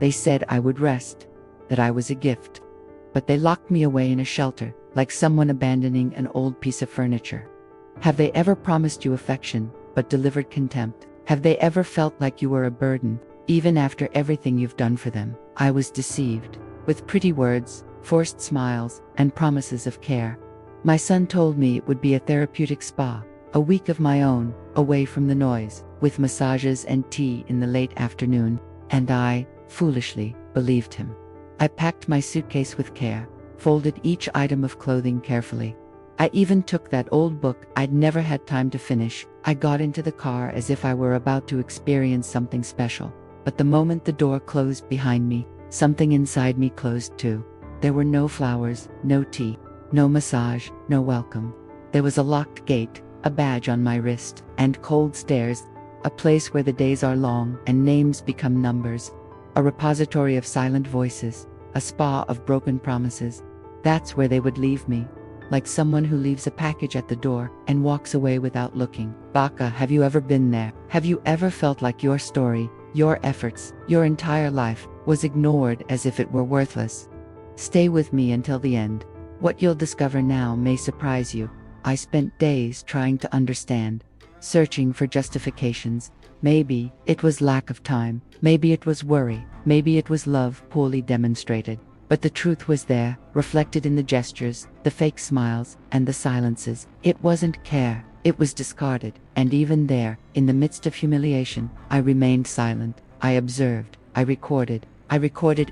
They said I would rest, that I was a gift. But they locked me away in a shelter, like someone abandoning an old piece of furniture. Have they ever promised you affection, but delivered contempt? Have they ever felt like you were a burden, even after everything you've done for them? I was deceived, with pretty words, forced smiles, and promises of care. My son told me it would be a therapeutic spa, a week of my own, away from the noise, with massages and tea in the late afternoon, and I, foolishly, believed him. I packed my suitcase with care, folded each item of clothing carefully. I even took that old book I'd never had time to finish. I got into the car as if I were about to experience something special. But the moment the door closed behind me, something inside me closed too. There were no flowers, no tea, no massage, no welcome. There was a locked gate, a badge on my wrist, and cold stairs, a place where the days are long and names become numbers, a repository of silent voices, a spa of broken promises. That's where they would leave me, like someone who leaves a package at the door and walks away without looking. Baka, have you ever been there? Have you ever felt like your story, your efforts, your entire life, was ignored as if it were worthless? Stay with me until the end. What you'll discover now may surprise you. I spent days trying to understand, searching for justifications. Maybe it was lack of time, maybe it was worry, maybe it was love poorly demonstrated. But the truth was there, reflected in the gestures, the fake smiles, and the silences. It wasn't care, it was discarded. And even there, in the midst of humiliation, I remained silent. I observed, I recorded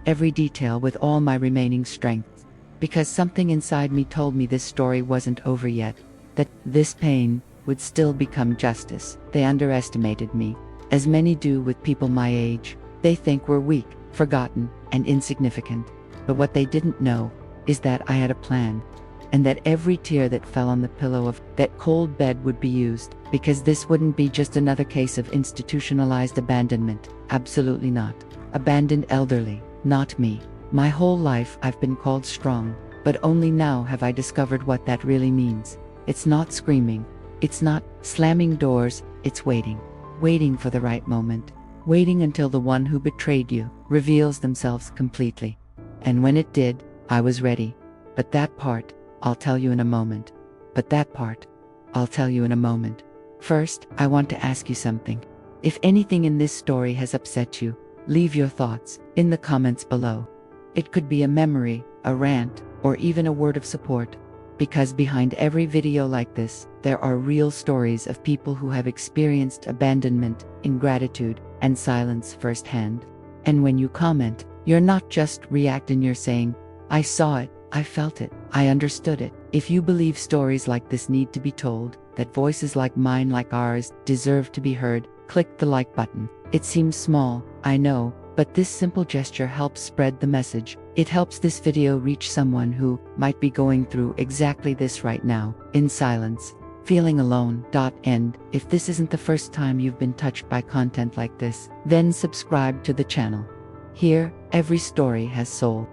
every detail with all my remaining strength. Because something inside me told me this story wasn't over yet, that this pain would still become justice. They underestimated me, as many do with people my age. They think we're weak, forgotten, and insignificant. But what they didn't know is that I had a plan, and that every tear that fell on the pillow of that cold bed would be used, because this wouldn't be just another case of institutionalized abandonment. Absolutely not. Abandoned elderly, not me. My whole life I've been called strong, but only now have I discovered what that really means. It's not screaming, it's not slamming doors, it's waiting for the right moment, waiting until the one who betrayed you reveals themselves completely. And when it did, I was ready. But that part, I'll tell you in a moment. First, I want to ask you something. If anything in this story has upset you, leave your thoughts in the comments below. It could be a memory, a rant, or even a word of support. Because behind every video like this, there are real stories of people who have experienced abandonment, ingratitude, and silence firsthand. And when you comment, you're not just reacting, you're saying, I saw it, I felt it, I understood it. If you believe stories like this need to be told, that voices like mine, like ours, deserve to be heard, click the like button. It seems small, I know, but this simple gesture helps spread the message. It helps this video reach someone who might be going through exactly this right now, in silence, feeling alone. And if this isn't the first time you've been touched by content like this, then subscribe to the channel. Here, every story has soul,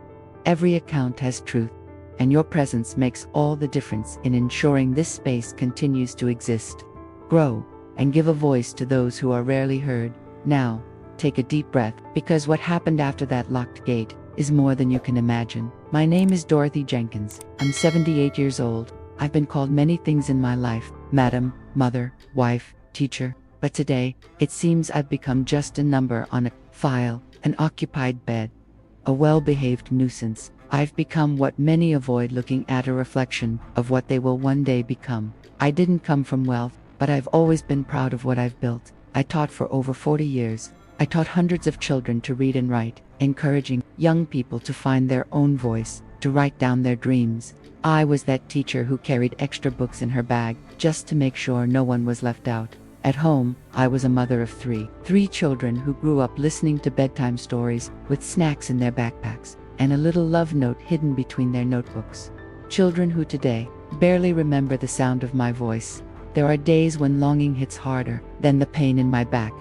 every account has truth, and your presence makes all the difference in ensuring this space continues to exist, grow, and give a voice to those who are rarely heard. Now, take a deep breath, because what happened after that locked gate is more than you can imagine. My name is Dorothy Jenkins. I'm 78 years old. I've been called many things in my life: madam, mother, wife, teacher. But today, it seems I've become just a number on a file, an occupied bed, a well-behaved nuisance. I've become what many avoid looking at, a reflection of what they will one day become. I didn't come from wealth, but I've always been proud of what I've built. I taught for over 40 years. I taught hundreds of children to read and write, encouraging young people to find their own voice, to write down their dreams. I was that teacher who carried extra books in her bag, just to make sure no one was left out. At home, I was a mother of three children who grew up listening to bedtime stories, with snacks in their backpacks, and a little love note hidden between their notebooks. Children who today barely remember the sound of my voice. There are days when longing hits harder than the pain in my back.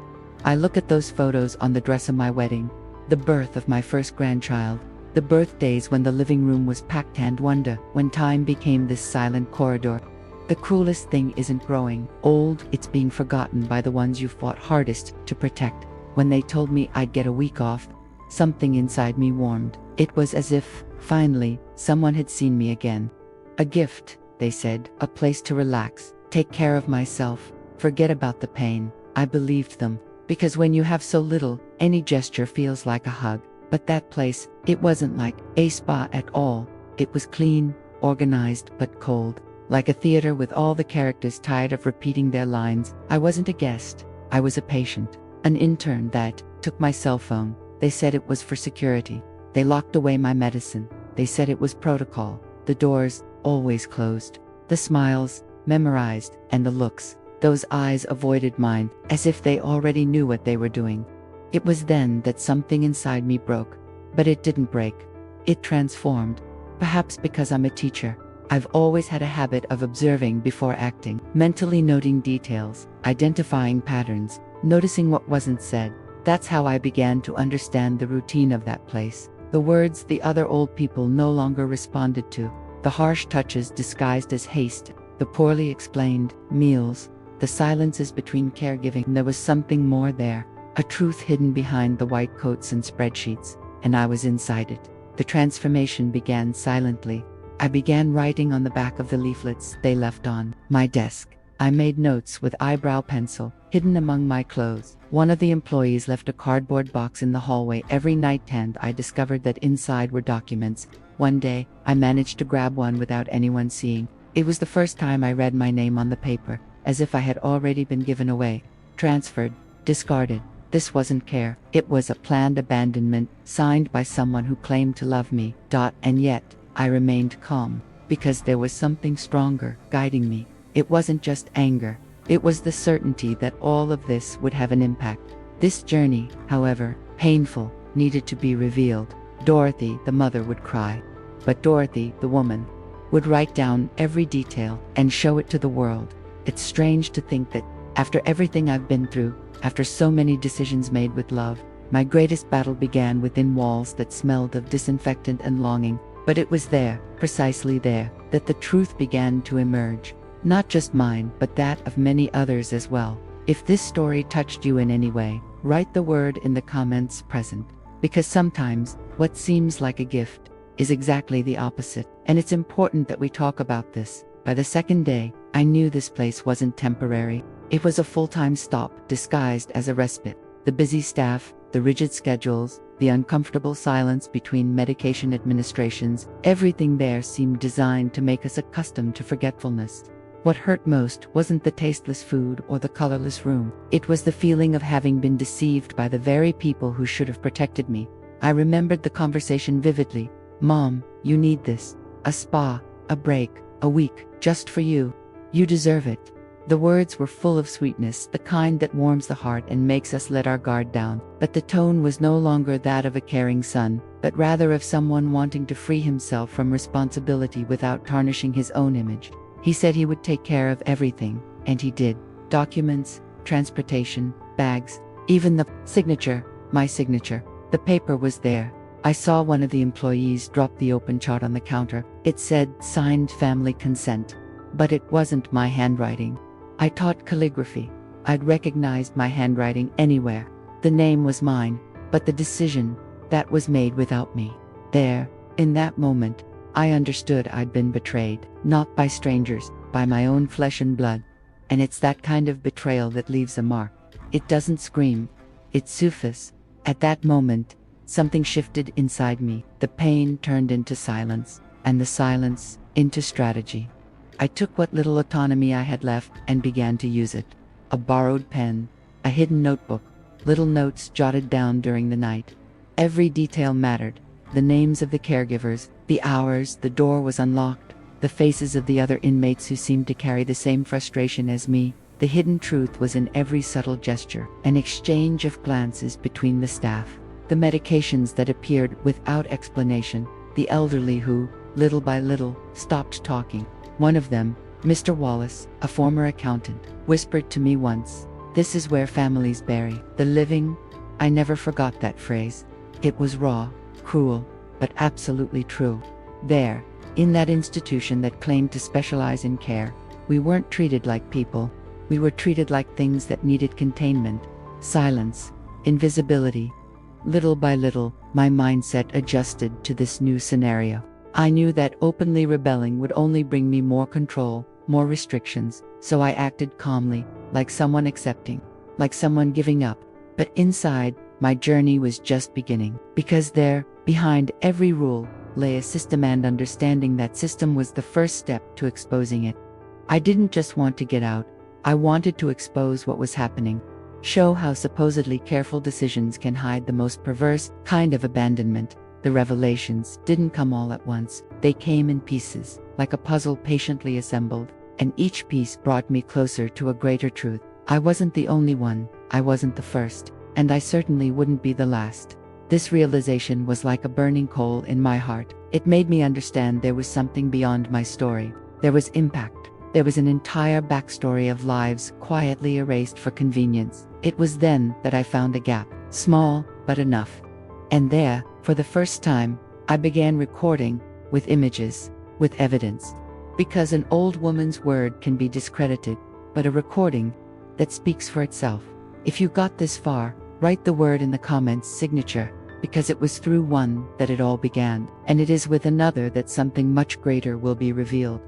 I look at those photos on the dress of my wedding, the birth of my first grandchild, the birthdays when the living room was packed, and wonder when time became this silent corridor. The cruelest thing isn't growing old, it's being forgotten by the ones you fought hardest to protect. When they told me I'd get a week off, something inside me warmed. It was as if, finally, someone had seen me again. A gift, they said, a place to relax, take care of myself, forget about the pain. I believed them, because when you have so little, any gesture feels like a hug. But that place, it wasn't like a spa at all. It was clean, organized, but cold. Like a theater with all the characters tired of repeating their lines. I wasn't a guest. I was a patient. An intern that took my cell phone. They said it was for security. They locked away my medicine. They said it was protocol. The doors, always closed. The smiles, memorized, and the looks. Those eyes avoided mine, as if they already knew what they were doing. It was then that something inside me broke. But it didn't break. It transformed. Perhaps because I'm a teacher. I've always had a habit of observing before acting, mentally noting details, identifying patterns, noticing what wasn't said. That's how I began to understand the routine of that place. The words the other old people no longer responded to, the harsh touches disguised as haste, the poorly explained meals, the silences between caregiving. There was something more there, a truth hidden behind the white coats and spreadsheets, and I was inside it. The transformation began silently. I began writing on the back of the leaflets they left on my desk. I made notes with eyebrow pencil, hidden among my clothes. One of the employees left a cardboard box in the hallway every night, and I discovered that inside were documents. One day, I managed to grab one without anyone seeing. It was the first time I read my name on the paper, as if I had already been given away, transferred, discarded. This wasn't care. It was a planned abandonment, signed by someone who claimed to love me. And yet, I remained calm, because there was something stronger guiding me. It wasn't just anger. It was the certainty that all of this would have an impact. This journey, however painful, needed to be revealed. Dorothy, the mother, would cry. But Dorothy, the woman, would write down every detail and show it to the world. It's strange to think that, after everything I've been through, after so many decisions made with love, my greatest battle began within walls that smelled of disinfectant and longing. But it was there, precisely there, that the truth began to emerge. Not just mine, but that of many others as well. If this story touched you in any way, write the word in the comments present. Because sometimes, what seems like a gift is exactly the opposite. And it's important that we talk about this. By the second day, I knew this place wasn't temporary. It was a full-time stop, disguised as a respite. The busy staff, the rigid schedules, the uncomfortable silence between medication administrations, everything there seemed designed to make us accustomed to forgetfulness. What hurt most wasn't the tasteless food or the colorless room. It was the feeling of having been deceived by the very people who should have protected me. I remembered the conversation vividly. "Mom, you need this. A spa, a break, a week, just for you. You deserve it." The words were full of sweetness, the kind that warms the heart and makes us let our guard down. But the tone was no longer that of a caring son, but rather of someone wanting to free himself from responsibility without tarnishing his own image. He said he would take care of everything, and he did. Documents, transportation, bags, even the signature, my signature. The paper was there. I saw one of the employees drop the open chart on the counter. It said, "Signed family consent." But it wasn't my handwriting. I taught calligraphy. I'd recognized my handwriting anywhere. The name was mine, but the decision, that was made without me. There, in that moment, I understood I'd been betrayed, not by strangers, by my own flesh and blood. And it's that kind of betrayal that leaves a mark. It doesn't scream, it soothes. At that moment, something shifted inside me. The pain turned into silence, and the silence into strategy. I took what little autonomy I had left and began to use it. A borrowed pen, a hidden notebook, little notes jotted down during the night. Every detail mattered. The names of the caregivers, the hours the door was unlocked, the faces of the other inmates who seemed to carry the same frustration as me. The hidden truth was in every subtle gesture, an exchange of glances between the staff, the medications that appeared without explanation, the elderly who, little by little, stopped talking. One of them, Mr. Wallace, a former accountant, whispered to me once, "This is where families bury the living." I never forgot that phrase. It was raw, cruel, but absolutely true. There, in that institution that claimed to specialize in care, we weren't treated like people. We were treated like things that needed containment, silence, invisibility. Little by little, my mindset adjusted to this new scenario. I knew that openly rebelling would only bring me more control, more restrictions, so I acted calmly, like someone accepting, like someone giving up. But inside, my journey was just beginning, because there, behind every rule, lay a system, and understanding that system was the first step to exposing it. I didn't just want to get out, I wanted to expose what was happening. Show how supposedly careful decisions can hide the most perverse kind of abandonment. The revelations didn't come all at once, they came in pieces, like a puzzle patiently assembled, and each piece brought me closer to a greater truth. I wasn't the only one, I wasn't the first, and I certainly wouldn't be the last. This realization was like a burning coal in my heart. It made me understand there was something beyond my story. There was impact. There was an entire backstory of lives quietly erased for convenience. It was then that I found a gap, small but enough. And there, for the first time, I began recording, with images, with evidence. Because an old woman's word can be discredited, but a recording that speaks for itself. If you got this far, write the word in the comments signature, because it was through one that it all began, and it is with another that something much greater will be revealed.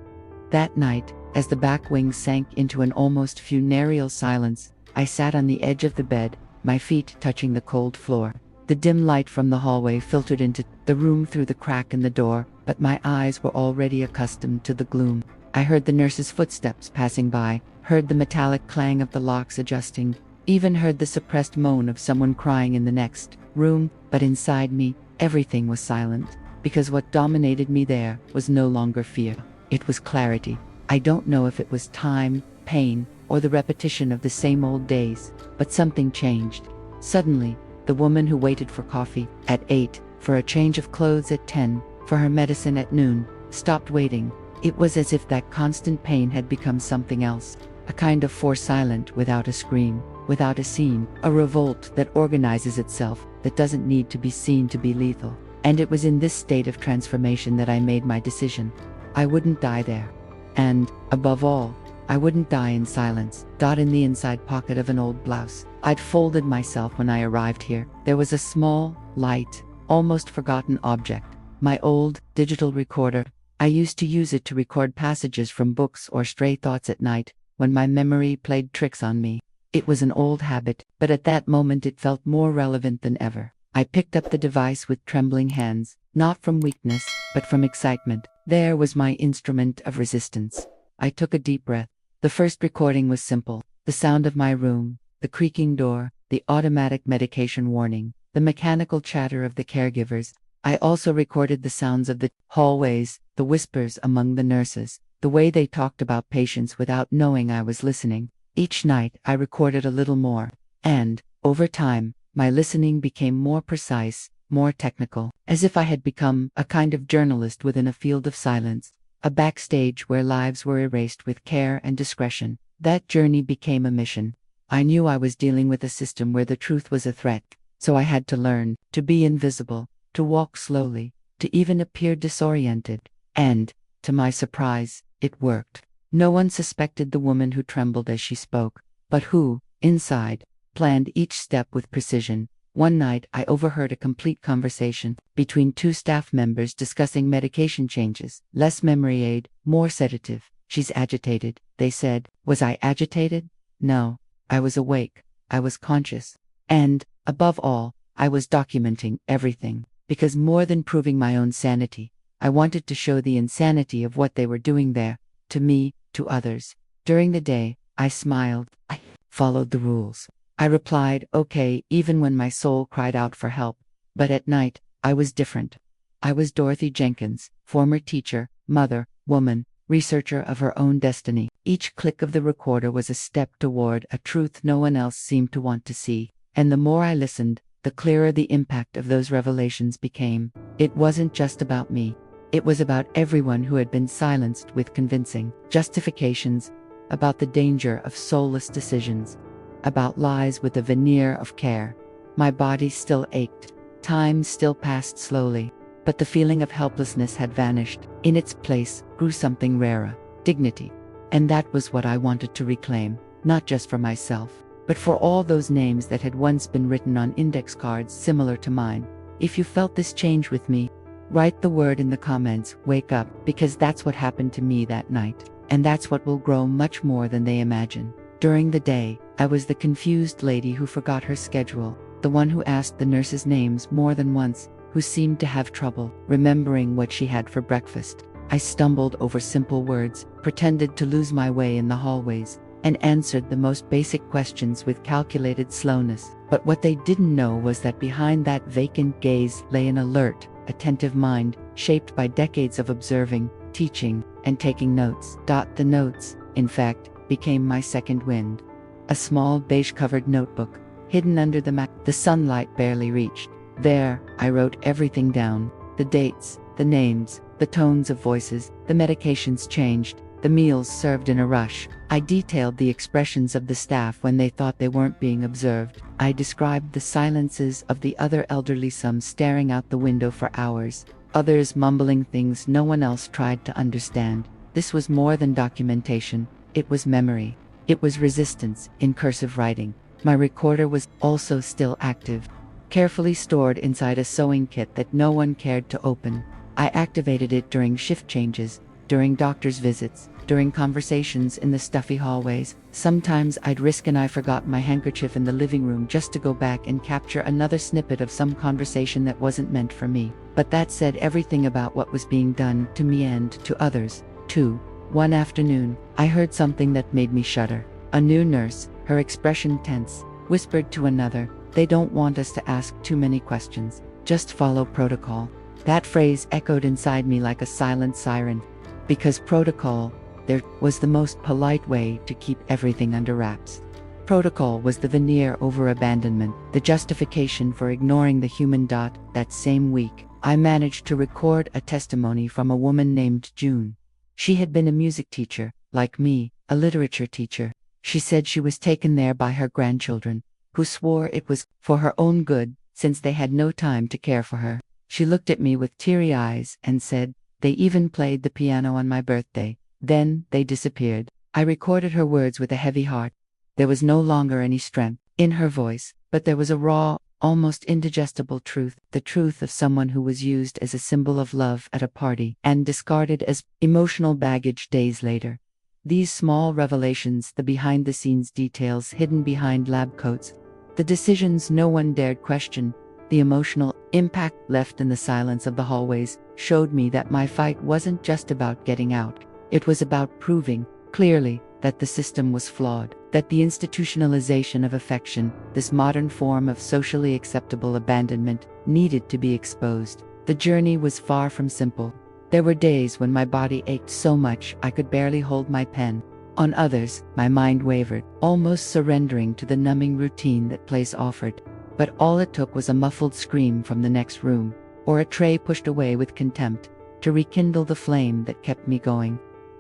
That night, as the back wing sank into an almost funereal silence, I sat on the edge of the bed, my feet touching the cold floor. The dim light from the hallway filtered into the room through the crack in the door, but my eyes were already accustomed to the gloom. I heard the nurse's footsteps passing by, heard the metallic clang of the locks adjusting, even heard the suppressed moan of someone crying in the next room, but inside me, everything was silent, because what dominated me there was no longer fear. It was clarity. I don't know if it was time, pain, or the repetition of the same old days, but something changed. Suddenly, the woman who waited for coffee at 8, for a change of clothes at 10, for her medicine at noon, stopped waiting. It was as if that constant pain had become something else, a kind of force silent without a scream, without a scene, a revolt that organizes itself, that doesn't need to be seen to be lethal. And it was in this state of transformation that I made my decision. I wouldn't die there. And, above all, I wouldn't die in silence, in the inside pocket of an old blouse. I'd folded myself when I arrived here. There was a small, light, almost forgotten object. My old, digital recorder. I used to use it to record passages from books or stray thoughts at night, when my memory played tricks on me. It was an old habit, but at that moment it felt more relevant than ever. I picked up the device with trembling hands, not from weakness, but from excitement. There was my instrument of resistance. I took a deep breath. The first recording was simple. The sound of my room, the creaking door, the automatic medication warning, the mechanical chatter of the caregivers. I also recorded the sounds of the hallways, the whispers among the nurses, the way they talked about patients without knowing I was listening. Each night I recorded a little more, and, over time, my listening became more precise, more technical, as if I had become a kind of journalist within a field of silence, a backstage where lives were erased with care and discretion. That journey became a mission. I knew I was dealing with a system where the truth was a threat, so I had to learn to be invisible, to walk slowly, to even appear disoriented. And, to my surprise, it worked. No one suspected the woman who trembled as she spoke, but who, inside, planned each step with precision. One night I overheard a complete conversation between two staff members discussing medication changes. Less memory aid, more sedative. She's agitated, they said. Was I agitated? No. I was awake. I was conscious. And, above all, I was documenting everything. Because more than proving my own sanity, I wanted to show the insanity of what they were doing there, to me, to others. During the day, I smiled. I followed the rules. I replied, okay, even when my soul cried out for help. But at night, I was different. I was Dorothy Jenkins, former teacher, mother, woman, researcher of her own destiny. Each click of the recorder was a step toward a truth no one else seemed to want to see. And the more I listened, the clearer the impact of those revelations became. It wasn't just about me. It was about everyone who had been silenced with convincing justifications, about the danger of soulless decisions, about lies with a veneer of care. My body still ached. Time still passed slowly, but the feeling of helplessness had vanished. In its place grew something rarer, dignity. And that was what I wanted to reclaim, not just for myself, but for all those names that had once been written on index cards similar to mine. If you felt this change with me, write the word in the comments, wake up, because that's what happened to me that night. And that's what will grow much more than they imagine. During the day, I was the confused lady who forgot her schedule, the one who asked the nurses' names more than once, who seemed to have trouble remembering what she had for breakfast. I stumbled over simple words, pretended to lose my way in the hallways, and answered the most basic questions with calculated slowness. But what they didn't know was that behind that vacant gaze lay an alert, attentive mind, shaped by decades of observing, teaching, and taking notes. The notes, in fact, became my second wind. A small beige-covered notebook, hidden under the mat the sunlight barely reached. There, I wrote everything down: the dates, the names, the tones of voices, the medications changed, the meals served in a rush. I detailed the expressions of the staff when they thought they weren't being observed. I described the silences of the other elderly, some staring out the window for hours, others mumbling things no one else tried to understand. This was more than documentation, it was memory. It was resistance, in cursive writing. My recorder was also still active, carefully stored inside a sewing kit that no one cared to open. I activated it during shift changes, during doctor's visits, during conversations in the stuffy hallways. Sometimes I'd risk an I forgot my handkerchief in the living room just to go back and capture another snippet of some conversation that wasn't meant for me. But that said everything about what was being done to me and to others, too. One afternoon, I heard something that made me shudder. A new nurse, her expression tense, whispered to another, "They don't want us to ask too many questions. Just follow protocol." That phrase echoed inside me like a silent siren. Because protocol, there was the most polite way to keep everything under wraps. Protocol was the veneer over abandonment, the justification for ignoring the human. That same week, I managed to record a testimony from a woman named June. She had been a music teacher, like me, a literature teacher. She said she was taken there by her grandchildren, who swore it was for her own good, since they had no time to care for her. She looked at me with teary eyes and said, "They even played the piano on my birthday. Then they disappeared." I recorded her words with a heavy heart. There was no longer any strength in her voice, but there was a raw, almost indigestible truth, the truth of someone who was used as a symbol of love at a party and discarded as emotional baggage days later. These small revelations, the behind-the-scenes details hidden behind lab coats, the decisions no one dared question, the emotional impact left in the silence of the hallways, showed me that my fight wasn't just about getting out. It was about proving, clearly, that the system was flawed, that the institutionalization of affection, this modern form of socially acceptable abandonment, needed to be exposed. The journey was far from simple. There were days when my body ached so much I could barely hold my pen. On others, my mind wavered, almost surrendering to the numbing routine that place offered. But all it took was a muffled scream from the next room, or a tray pushed away with contempt, to rekindle the flame that kept me going.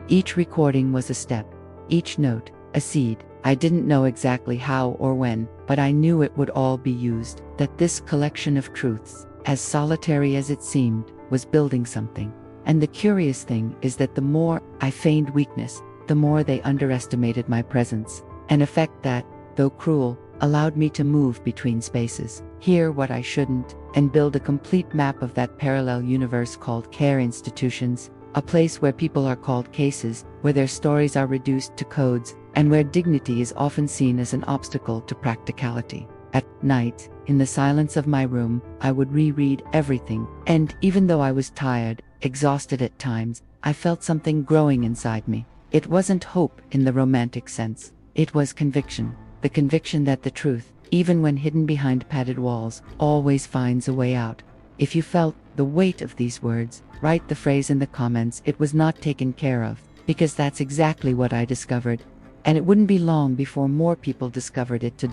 Each recording was a step, each note, a seed. I didn't know exactly how or when, but I knew it would all be used, that this collection of truths, as solitary as it seemed, was building something. And the curious thing is that the more I feigned weakness, the more they underestimated my presence, an effect that, though cruel, allowed me to move between spaces, hear what I shouldn't, and build a complete map of that parallel universe called care institutions, a place where people are called cases, where their stories are reduced to codes, and where dignity is often seen as an obstacle to practicality. At night, in the silence of my room, I would reread everything, and even though I was tired, exhausted at times, I felt something growing inside me. It wasn't hope in the romantic sense. It was conviction. The conviction that the truth, even when hidden behind padded walls, always finds a way out. If you felt the weight of these words, write the phrase in the comments, "It was not taken care of," because that's exactly what I discovered. And it wouldn't be long before more people discovered it.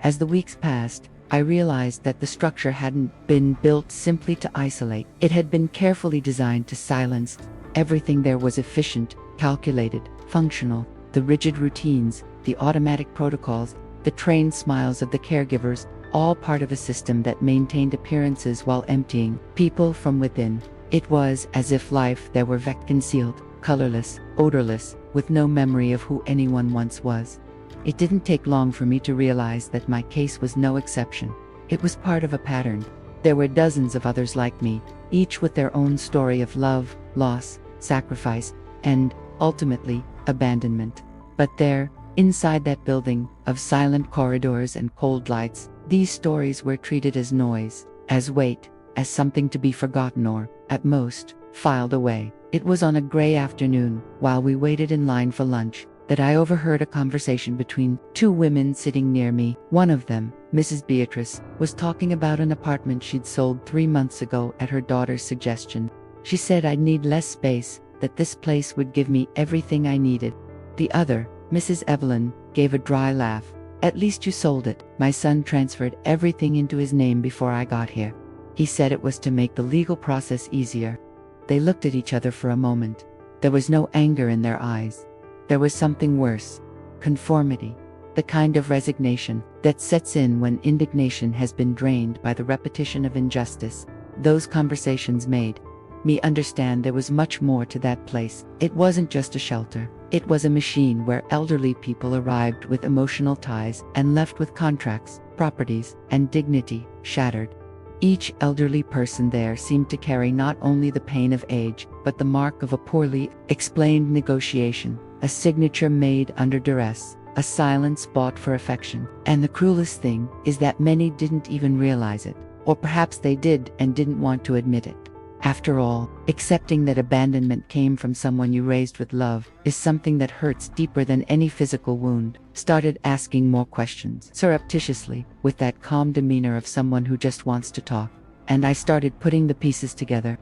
As the weeks passed, I realized that the structure hadn't been built simply to isolate. It had been carefully designed to silence. Everything there was efficient, calculated, functional. The rigid routines, the automatic protocols, the trained smiles of the caregivers, all part of a system that maintained appearances while emptying people from within. It was as if life there were concealed, colorless, odorless, with no memory of who anyone once was. It didn't take long for me to realize that my case was no exception. It was part of a pattern. There were dozens of others like me, each with their own story of love, loss, sacrifice, and, ultimately, abandonment. But there, inside that building, of silent corridors and cold lights, these stories were treated as noise, as weight, as something to be forgotten or, at most, filed away. It was on a gray afternoon, while we waited in line for lunch, that I overheard a conversation between two women sitting near me. One of them, Mrs. Beatrice, was talking about an apartment she'd sold 3 months ago at her daughter's suggestion. She said I'd need less space, that this place would give me everything I needed. The other, Mrs. Evelyn, gave a dry laugh. At least you sold it. My son transferred everything into his name before I got here. He said it was to make the legal process easier. They looked at each other for a moment. There was no anger in their eyes. There was something worse. Conformity. The kind of resignation that sets in when indignation has been drained by the repetition of injustice. Those conversations made me understand there was much more to that place. It wasn't just a shelter. It was a machine where elderly people arrived with emotional ties and left with contracts, properties, and dignity shattered. Each elderly person there seemed to carry not only the pain of age, but the mark of a poorly explained negotiation, a signature made under duress, a silence bought for affection. And the cruelest thing is that many didn't even realize it, or perhaps they did and didn't want to admit it. After all, accepting that abandonment came from someone you raised with love is something that hurts deeper than any physical wound. Started asking more questions, surreptitiously, with that calm demeanor of someone who just wants to talk. And I started putting the pieces together.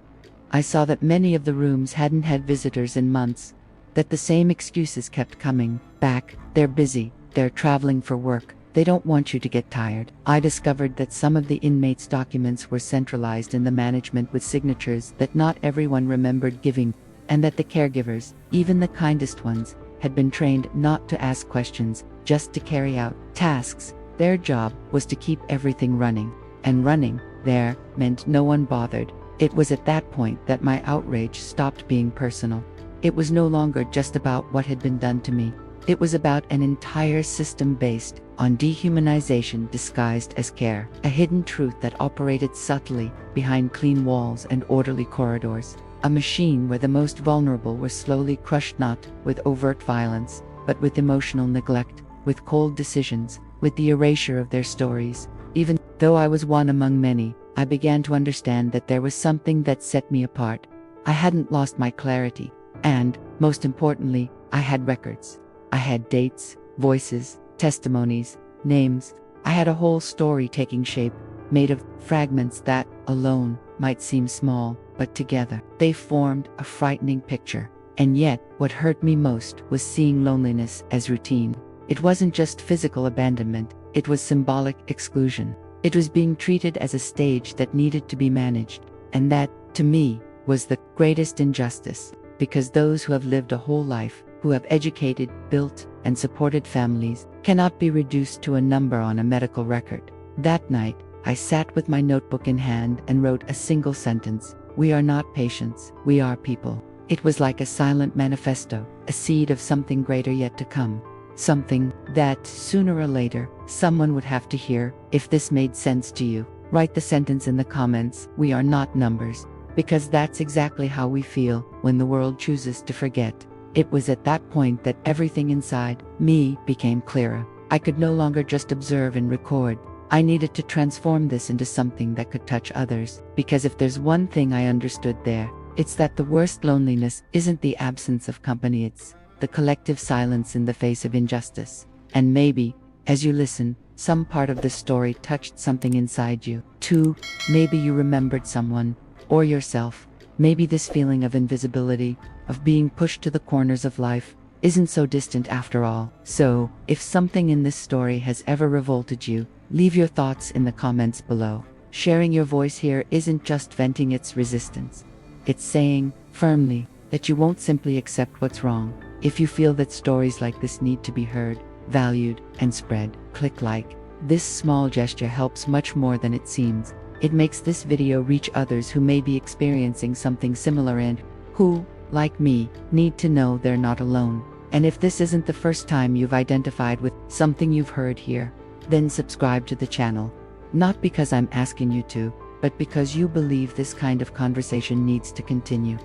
I saw that many of the rooms hadn't had visitors in months, that the same excuses kept coming back. They're busy, they're traveling for work, they don't want you to get tired. I discovered that some of the inmates' documents were centralized in the management with signatures that not everyone remembered giving, and that the caregivers, even the kindest ones, had been trained not to ask questions, just to carry out tasks. Their job was to keep everything running. And running, there, meant no one bothered. It was at that point that my outrage stopped being personal. It was no longer just about what had been done to me. It was about an entire system based on dehumanization disguised as care, a hidden truth that operated subtly behind clean walls and orderly corridors, a machine where the most vulnerable were slowly crushed not with overt violence, but with emotional neglect, with cold decisions, with the erasure of their stories. Even though I was one among many, I began to understand that there was something that set me apart. I hadn't lost my clarity, and, most importantly, I had records. I had dates, voices, testimonies, names. I had a whole story taking shape, made of fragments that, alone, might seem small, but together, they formed a frightening picture. And yet, what hurt me most was seeing loneliness as routine. It wasn't just physical abandonment, it was symbolic exclusion. It was being treated as a stage that needed to be managed. And that, to me, was the greatest injustice. Because those who have lived a whole life, who have educated, built, and supported families, cannot be reduced to a number on a medical record. That night, I sat with my notebook in hand and wrote a single sentence: "We are not patients, we are people." It was like a silent manifesto, a seed of something greater yet to come. Something that, sooner or later, someone would have to hear. If this made sense to you, write the sentence in the comments. We are not numbers. Because that's exactly how we feel when the world chooses to forget. It was at that point that everything inside me became clearer. I could no longer just observe and record. I needed to transform this into something that could touch others. Because if there's one thing I understood there, it's that the worst loneliness isn't the absence of company, it's the collective silence in the face of injustice. And maybe, as you listen, some part of the story touched something inside you, too. Maybe you remembered someone, or yourself. Maybe this feeling of invisibility, of being pushed to the corners of life, isn't so distant after all. So, if something in this story has ever revolted you, leave your thoughts in the comments below. Sharing your voice here isn't just venting its resistance. It's saying, firmly, that you won't simply accept what's wrong. If you feel that stories like this need to be heard, valued, and spread, click like. This small gesture helps much more than it seems. It makes this video reach others who may be experiencing something similar and who, like me, need to know they're not alone. And if this isn't the first time you've identified with something you've heard here, then subscribe to the channel. Not because I'm asking you to, but because you believe this kind of conversation needs to continue.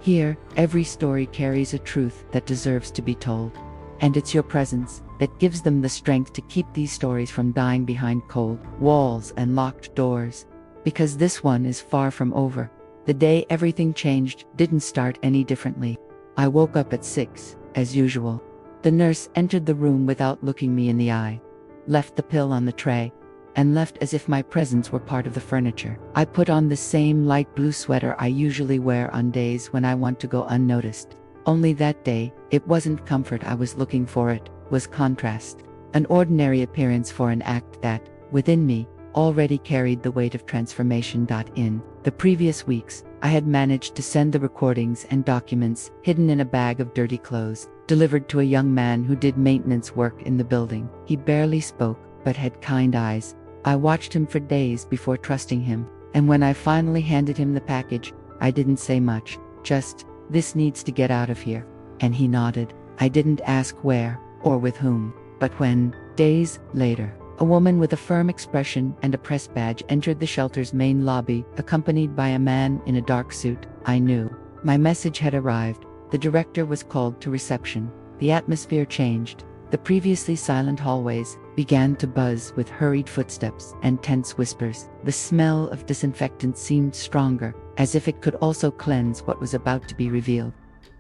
Here, every story carries a truth that deserves to be told. And it's your presence that gives them the strength to keep these stories from dying behind cold walls and locked doors. Because this one is far from over. The day everything changed didn't start any differently. I woke up at 6, as usual. The nurse entered the room without looking me in the eye, left the pill on the tray, and left as if my presence were part of the furniture. I put on the same light blue sweater I usually wear on days when I want to go unnoticed. Only that day, it wasn't comfort I was looking for, it was contrast. An ordinary appearance for an act that, within me, already carried the weight of transformation. In the previous weeks, I had managed to send the recordings and documents hidden in a bag of dirty clothes, delivered to a young man who did maintenance work in the building. He barely spoke, but had kind eyes. I watched him for days before trusting him, and when I finally handed him the package, I didn't say much, just, "This needs to get out of here." And he nodded. I didn't ask where, or with whom. But when, days later, a woman with a firm expression and a press badge entered the shelter's main lobby, accompanied by a man in a dark suit, I knew. My message had arrived. The director was called to reception. The atmosphere changed. The previously silent hallways began to buzz with hurried footsteps and tense whispers. The smell of disinfectant seemed stronger, as if it could also cleanse what was about to be revealed.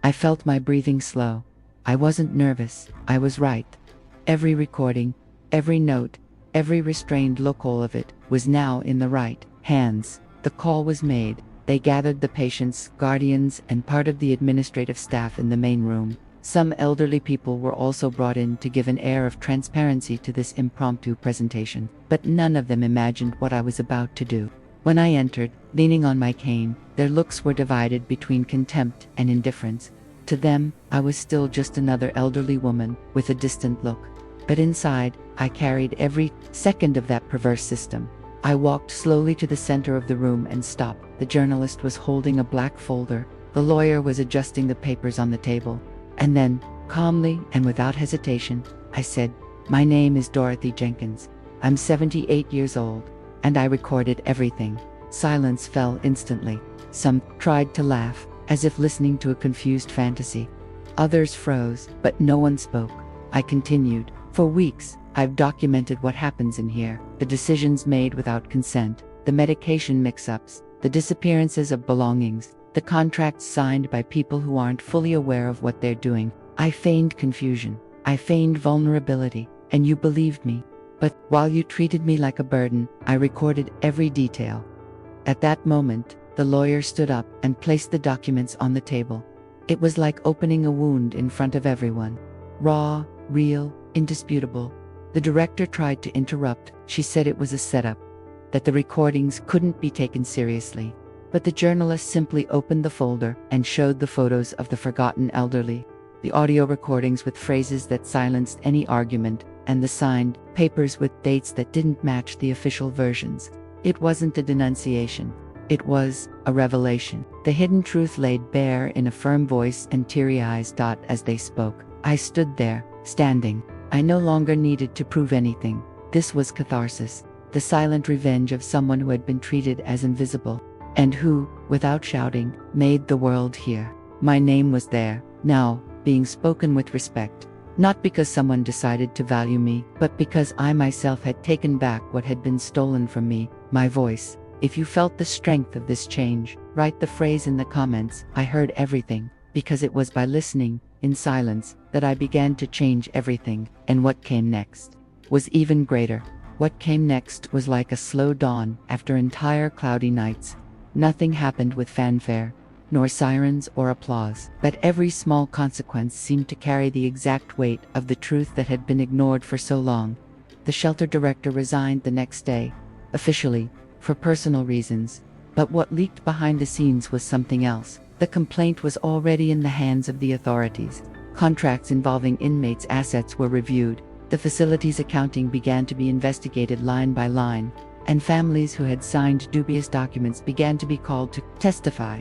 I felt my breathing slow. I wasn't nervous, I was right. Every recording, every note, every restrained look, all of it, was now in the right hands. The call was made. They gathered the patients, guardians, and part of the administrative staff in the main room. Some elderly people were also brought in to give an air of transparency to this impromptu presentation, but none of them imagined what I was about to do. When I entered, leaning on my cane, their looks were divided between contempt and indifference. To them, I was still just another elderly woman with a distant look. But inside, I carried every second of that perverse system. I walked slowly to the center of the room and stopped. The journalist was holding a black folder. The lawyer was adjusting the papers on the table. And then, calmly and without hesitation, I said, "My name is Dorothy Jenkins. I'm 78 years old, and I recorded everything." Silence fell instantly. Some tried to laugh, as if listening to a confused fantasy. Others froze, but no one spoke. I continued. "For weeks, I've documented what happens in here, the decisions made without consent, the medication mix-ups, the disappearances of belongings, the contracts signed by people who aren't fully aware of what they're doing. I feigned confusion. I feigned vulnerability, and you believed me. But while you treated me like a burden, I recorded every detail." At that moment, the lawyer stood up and placed the documents on the table. It was like opening a wound in front of everyone. Raw, real, indisputable. The director tried to interrupt. She said it was a setup, that the recordings couldn't be taken seriously. But the journalist simply opened the folder and showed the photos of the forgotten elderly, the audio recordings with phrases that silenced any argument, and the signed papers with dates that didn't match the official versions. It wasn't a denunciation. It was a revelation. The hidden truth laid bare in a firm voice and teary eyes. As they spoke, I stood there, standing. I no longer needed to prove anything. This was catharsis, the silent revenge of someone who had been treated as invisible, and who, without shouting, made the world hear. My name was there, now, being spoken with respect. Not because someone decided to value me, but because I myself had taken back what had been stolen from me, my voice. If you felt the strength of this change, write the phrase in the comments. I heard everything, because it was by listening, in silence, that I began to change everything, and what came next was even greater. What came next was like a slow dawn after entire cloudy nights. Nothing happened with fanfare, nor sirens or applause, but every small consequence seemed to carry the exact weight of the truth that had been ignored for so long. The shelter director resigned the next day, officially, for personal reasons. But what leaked behind the scenes was something else. The complaint was already in the hands of the authorities. Contracts involving inmates' assets were reviewed. The facility's accounting began to be investigated line by line, and families who had signed dubious documents began to be called to testify.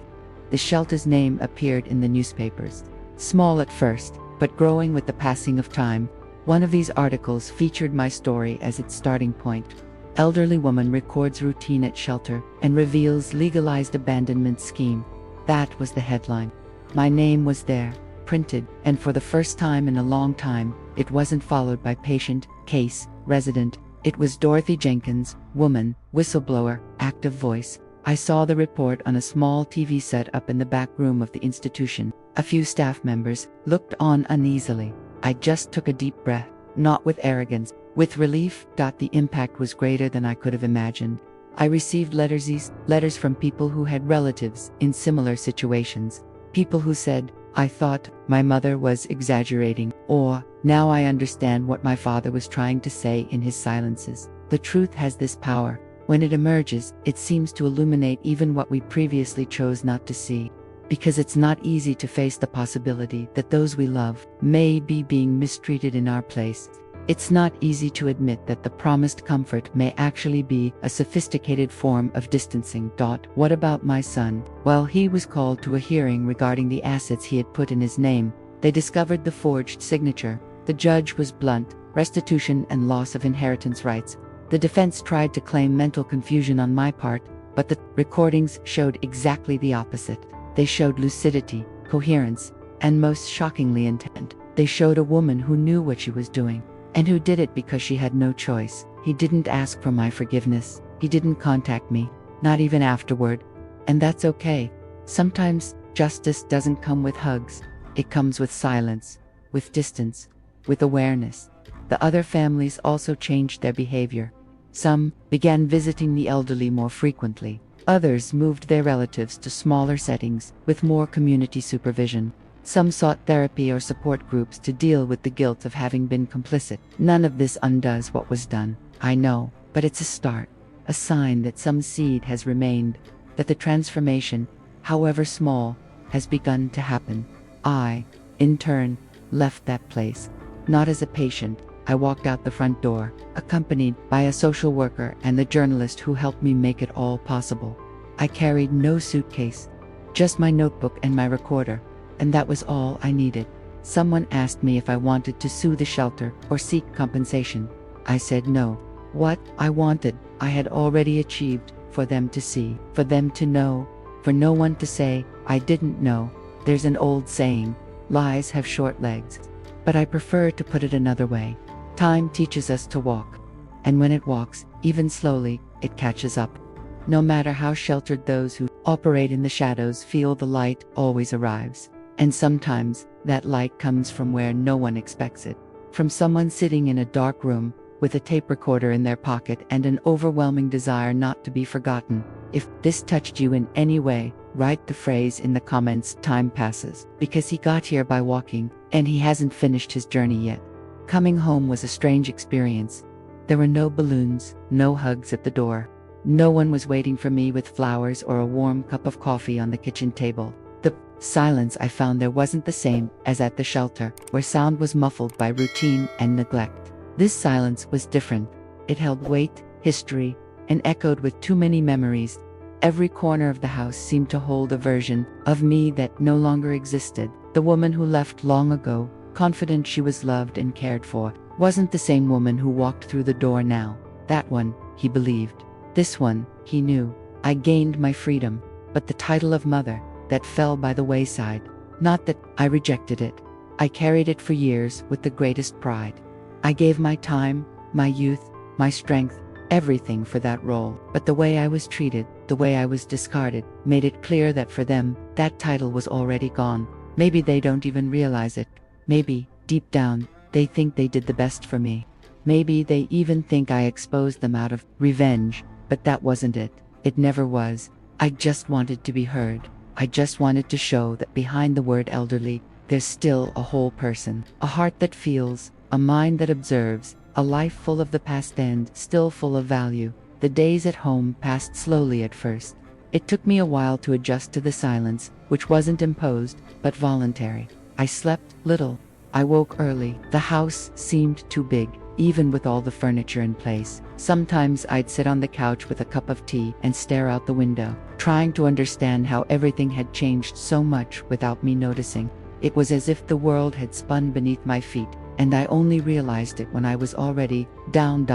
The shelter's name appeared in the newspapers. Small at first, but growing with the passing of time. One of these articles featured my story as its starting point. Elderly woman records routine at shelter and reveals legalized abandonment scheme. That was the headline. My name was there, printed, and for the first time in a long time, it wasn't followed by patient, case, resident. It was Dorothy Jenkins, woman, whistleblower, active voice. I saw the report on a small TV set up in the back room of the institution. A few staff members looked on uneasily. I just took a deep breath, not with arrogance, with relief. The impact was greater than I could have imagined. I received letters from people who had relatives in similar situations. People who said, "I thought my mother was exaggerating," or "Now I understand what my father was trying to say in his silences." The truth has this power. When it emerges, it seems to illuminate even what we previously chose not to see. Because it's not easy to face the possibility that those we love may be being mistreated in our place. It's not easy to admit that the promised comfort may actually be a sophisticated form of distancing. What about my son? Well, he was called to a hearing regarding the assets he had put in his name. They discovered the forged signature. The judge was blunt: restitution and loss of inheritance rights. The defense tried to claim mental confusion on my part, but the recordings showed exactly the opposite. They showed lucidity, coherence, and most shockingly intent. They showed a woman who knew what she was doing, and who did it because she had no choice. He didn't ask for my forgiveness. He didn't contact me, not even afterward. And that's okay. Sometimes justice doesn't come with hugs. It comes with silence, with distance, with awareness. The other families also changed their behavior. Some began visiting the elderly more frequently. Others moved their relatives to smaller settings with more community supervision. Some sought therapy or support groups to deal with the guilt of having been complicit. None of this undoes what was done, I know, but it's a start, a sign that some seed has remained, that the transformation, however small, has begun to happen. I, in turn, left that place. Not as a patient. I walked out the front door, accompanied by a social worker and the journalist who helped me make it all possible. I carried no suitcase, just my notebook and my recorder, and that was all I needed. Someone asked me if I wanted to sue the shelter or seek compensation. I said no. What I wanted, I had already achieved: for them to see, for them to know, for no one to say, "I didn't know." There's an old saying, lies have short legs. But I prefer to put it another way. Time teaches us to walk. And when it walks, even slowly, it catches up. No matter how sheltered those who operate in the shadows feel, the light always arrives. And sometimes, that light comes from where no one expects it. From someone sitting in a dark room, with a tape recorder in their pocket and an overwhelming desire not to be forgotten. If this touched you in any way, write the phrase in the comments, "Time passes," because he got here by walking, and he hasn't finished his journey yet. Coming home was a strange experience. There were no balloons, no hugs at the door. No one was waiting for me with flowers or a warm cup of coffee on the kitchen table. The silence I found there wasn't the same as at the shelter, where sound was muffled by routine and neglect. This silence was different. It held weight, history, and echoed with too many memories. Every corner of the house seemed to hold a version of me that no longer existed. The woman who left long ago, confident she was loved and cared for, wasn't the same woman who walked through the door now. That one, he believed. This one, he knew. I gained my freedom, but the title of mother, that fell by the wayside. Not that I rejected it. I carried it for years with the greatest pride. I gave my time, my youth, my strength, everything for that role. But the way I was treated, the way I was discarded, made it clear that for them, that title was already gone. Maybe they don't even realize it. Maybe, deep down, they think they did the best for me. Maybe they even think I exposed them out of revenge, but that wasn't it. It never was. I just wanted to be heard. I just wanted to show that behind the word elderly, there's still a whole person, a heart that feels, a mind that observes, a life full of the past and still full of value. The days at home passed slowly at first. It took me a while to adjust to the silence, which wasn't imposed, but voluntary. I slept little. I woke early. The house seemed too big, even with all the furniture in place. Sometimes I'd sit on the couch with a cup of tea and stare out the window, trying to understand how everything had changed so much without me noticing. It was as if the world had spun beneath my feet, and I only realized it when I was already down.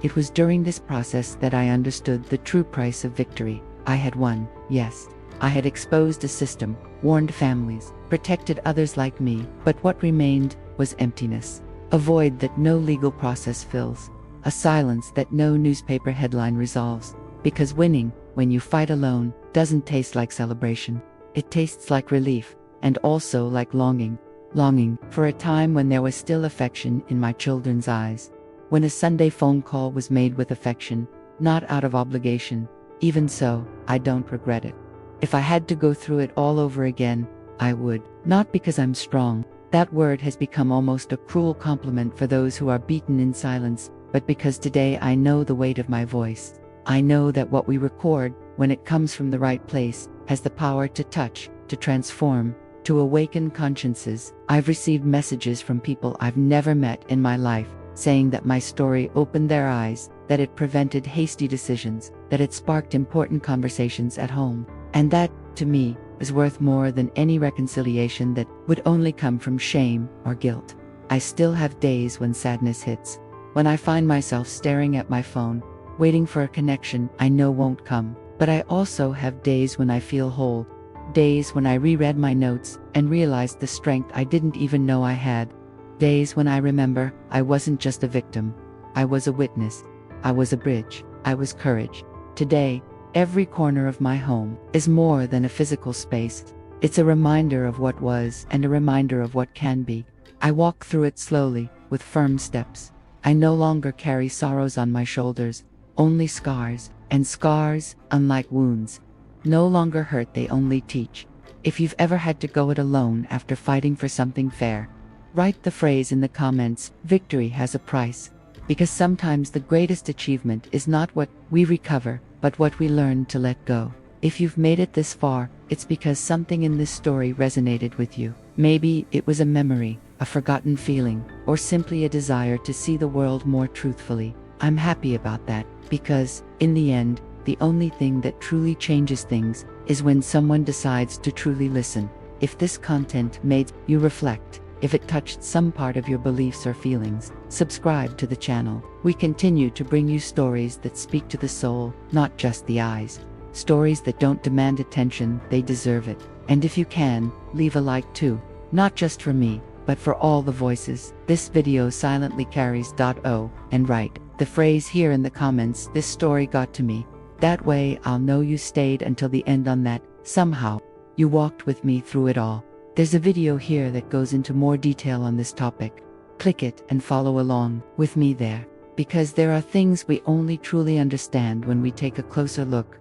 It was during this process that I understood the true price of victory. I had won, yes. I had exposed a system, warned families, protected others like me, but what remained was emptiness. A void that no legal process fills. A silence that no newspaper headline resolves. Because winning, when you fight alone, doesn't taste like celebration. It tastes like relief, and also like longing. Longing for a time when there was still affection in my children's eyes. When a Sunday phone call was made with affection, not out of obligation. Even so, I don't regret it. If I had to go through it all over again, I would. Not because I'm strong. That word has become almost a cruel compliment for those who are beaten in silence, but because today I know the weight of my voice. I know that what we record, when it comes from the right place, has the power to touch, to transform, to awaken consciences. I've received messages from people I've never met in my life, saying that my story opened their eyes, that it prevented hasty decisions, that it sparked important conversations at home. And that, to me, is worth more than any reconciliation that would only come from shame or guilt. I still have days when sadness hits, when I find myself staring at my phone, waiting for a connection I know won't come. But I also have days when I feel whole, days when I reread my notes and realized the strength I didn't even know I had. Days when I remember I wasn't just a victim. I was a witness. I was a bridge. I was courage. Today, every corner of my home is more than a physical space. It's a reminder of what was and a reminder of what can be. I walk through it slowly, with firm steps. I no longer carry sorrows on my shoulders, only scars, and scars, unlike wounds, no longer hurt, they only teach. If you've ever had to go it alone after fighting for something fair, write the phrase in the comments, victory has a price. Because sometimes the greatest achievement is not what we recover, but what we learn to let go. If you've made it this far, it's because something in this story resonated with you. Maybe it was a memory, a forgotten feeling, or simply a desire to see the world more truthfully. I'm happy about that, because, in the end, the only thing that truly changes things is when someone decides to truly listen. If this content made you reflect, if it touched some part of your beliefs or feelings, subscribe to the channel. We continue to bring you stories that speak to the soul, not just the eyes. Stories that don't demand attention, they deserve it. And if you can, leave a like too. Not just for me, but for all the voices. This video silently carries .o, and write the phrase here in the comments, this story got to me. That way I'll know you stayed until the end on that. Somehow, you walked with me through it all. There's a video here that goes into more detail on this topic. Click it and follow along with me there. Because there are things we only truly understand when we take a closer look.